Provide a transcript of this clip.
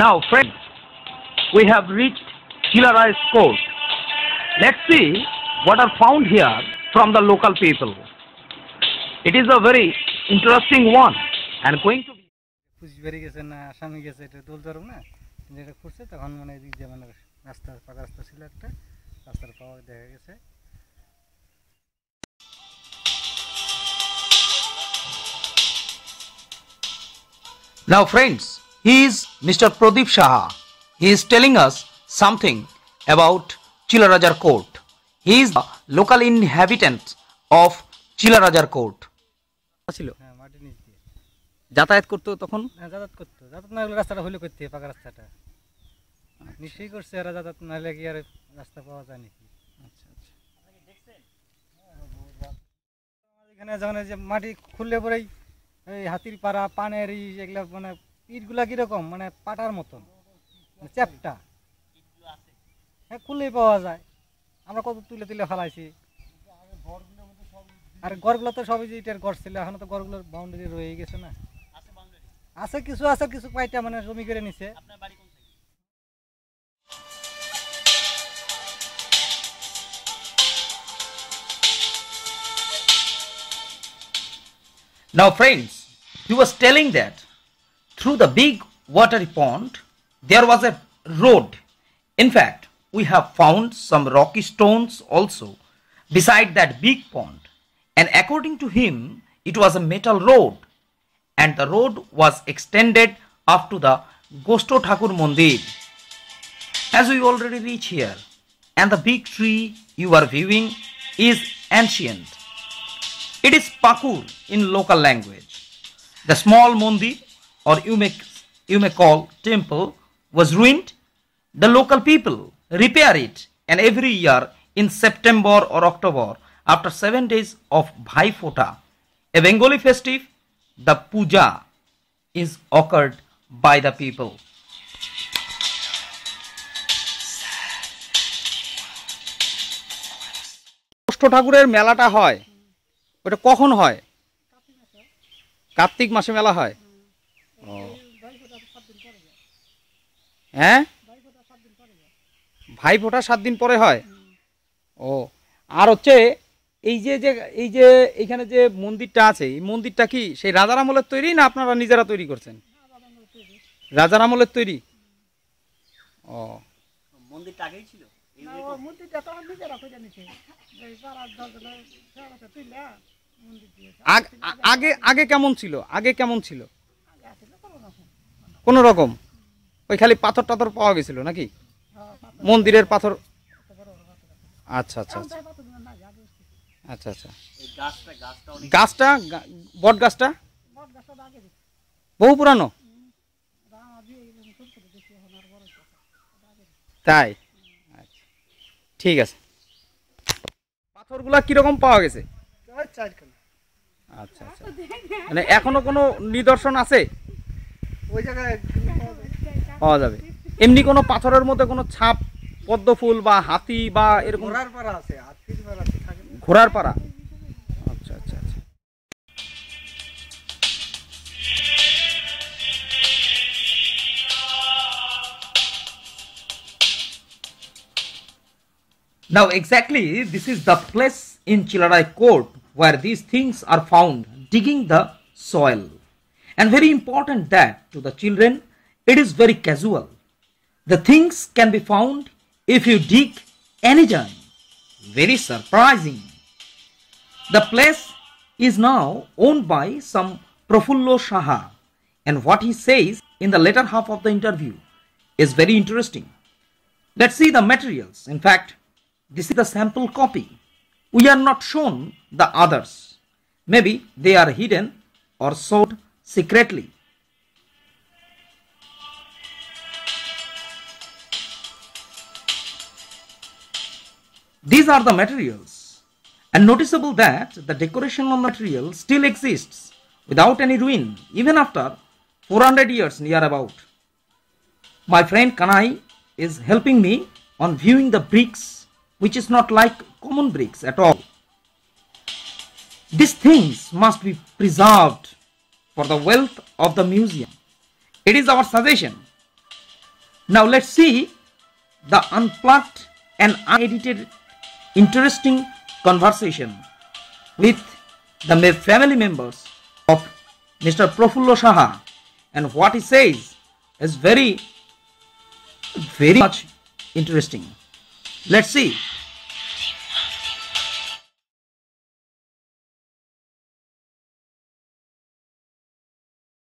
Now, friends, we have reached Chilarai's court. Let's see what are found here from the local people. It is a very interesting one and going to be. কুচবিহারে গেছে না আসামে গেছে এটা বলতে পারবো না, যেটা খুঁজছে তখন মানে এদিক দিয়ে মানে রাস্তা পাকা রাস্তা ছিল একটা, রাস্তার পাওয়া দেখা গেছে। Now friends, he is Mr. Pradeep Shaha. He is telling us something about Chilarajar Court. He is the local inhabitant of Chilarajar Court. ছিল হ্যাঁ, মাটির নিচ দিয়ে যাতায়াত করতো তখন? হ্যাঁ, যাতায়াত করতো। যাতায়াত না হলে রাস্তাটা হলে করতে পাকা রাস্তাটা নিশ্চয়ই করছে এরা, যাতায়াত না হলে কি আর রাস্তা পাওয়া যায় নাকি? আচ্ছা আচ্ছা, এখানে যখন যে মাটি খুললে পরেই এই হাতির পাড়া পানের এগুলা মানে ইটগুলা কিরকম মানে পাটার মতন চ্যাপটা, হ্যাঁ খুললেই পাওয়া যায়। আমরা কত তুলে তুলে ফেলাইছি, আর গড়গুলো তো সবই যে ইটের গড় ছিল, এখনো তো গড়গুলোর বাউন্ডারি রয়ে গেছে না, আছে কিছু পাইটা মানে জমি করে নিছে। Now friends, he was telling that through the big watery pond there was a road. In fact, we have found some rocky stones also beside that big pond, and according to him it was a metal road, and the road was extended up to the Gosto Thakur Mandir. As we already reach here, and the big tree you are viewing is ancient. It is Pakur in local language. The small mandir, or you may call temple, was ruined. The local people repair it, and every year in September or October, after 7 days of Bhai Phota, a Bengali festive, the puja is occurred by the people. ষষ্ঠ ঠাকুরের মেলাটা হয়, ওটা কখন হয়? কার্তিক মাসে মেলা হয়। ও হ্যাঁ, ভাই ফোঁটা 7 দিন পরে হয়। ও আর হচ্ছে এই যে এই যে এইখানে যে মন্দিরটা আছে, এই মন্দিরটা কি সেই রাজার আমলের তৈরি না আপনারা নিজেরা তৈরি করছেন? রাজার আমলের তৈরি। ও মন্দিরটা আগেই ছিল? আগে আগে কেমন ছিল? আগে কেমন ছিল? কোন রকম ওই খালি পাথর টাথর পাওয়া গেছিল নাকি? মন্দিরের পাথর। আচ্ছা আচ্ছা আচ্ছা আচ্ছা আচ্ছা। গাছটা বট গাছটা বহু পুরানো, তাই? আচ্ছা ঠিক আছে। পাথরগুলা কিরকম পাওয়া গেছে? আচ্ছা আচ্ছা, মানে এখনো কোনো নিদর্শন আছে ওই জায়গায় পাওয়া যাবে? এমনি কোনো পাথরের মধ্যে কোনো ছাপ, পদ্ম ফুল বা হাতি বা এরকম? ঘোড়ার পাড়া আছে, হাতির পাড়া আছে, ঘোড়ার পাড়া। আচ্ছা আচ্ছা আচ্ছা। Now exactly this is the place in Chilarai Court where these things are found digging the soil, and very important that to the children it is very casual. The things can be found if you dig any time. Very surprising. The place is now owned by some Prafullo Shaha, and what he says in the later half of the interview is very interesting. Let's see the materials. In fact, this is the sample copy. We are not shown the others. Maybe they are hidden or sold secretly. These are the materials, and noticeable that the decoration on the material still exists without any ruin even after 400 years near about. My friend Kanai is helping me on viewing the bricks, which is not like common bricks at all. These things must be preserved for the wealth of the museum. It is our suggestion Now let's see the unplugged and unedited interesting conversation with the family members of Mr. Profullo Saha, and what he says is very much interesting. Let's see.